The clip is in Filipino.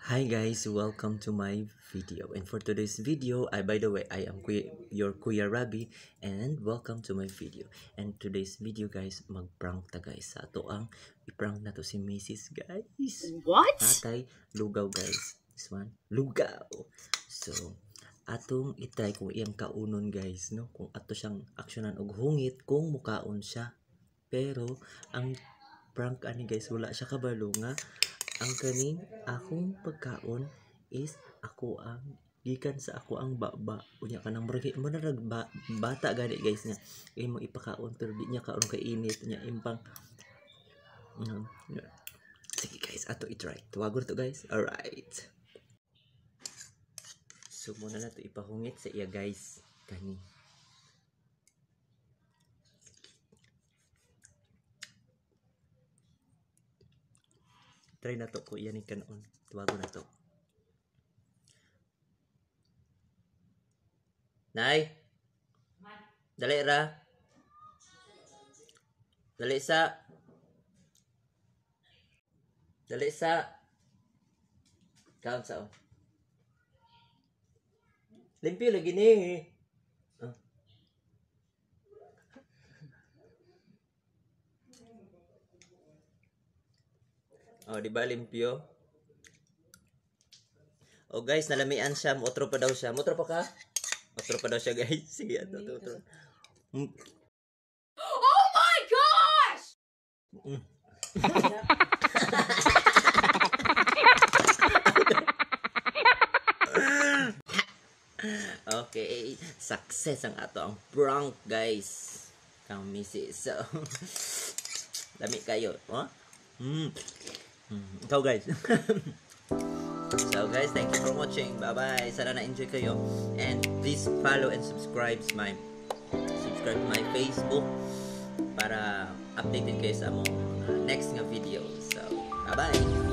Hi guys, welcome to my video. And for today's video, by the way, I am your Kuya Rabi and welcome to my video. And today's video guys, mag-prank ta guys. Sa ato ang i-prank na to si Mrs. guys. What? Natay, lugaw guys. This one, lugaw. So, atong itry kung iyang kaunon guys, no? Kung ato siyang aksyonan og hungit kung mukaon siya. Pero ang prank ani guys, wala siya kabalo nga ang kaning akong pagkaon is ako ang gikan sa ako ang baba unya kanang murag bata gani guys nga imo ipakaon pero di niya kaon kay init nya impang sige guys ato i-try tuwagor to guys. Alright, so muna na to ipahungit sa iya guys kani. Try na to ko yan kanon. Tuwago na to. Nay. Dali ra. Dali sa. Dali sa. Kaon sa. Limpyo lagi ni. Oh, di ba limpyo? Oh guys, nalamian siya, motro pa daw siya. Motro pa ka? Motro pa daw siya, guys. Sige, ato. Oh my gosh! Okay, success ang ato ang prank, guys. Kang misis. So, dami kayo, oh? Ikaw guys. So guys, thank you for watching. Bye bye. Sana na-enjoy kayo. And please follow and subscribe my Facebook para updated kayo sa mga next nga video. So bye bye.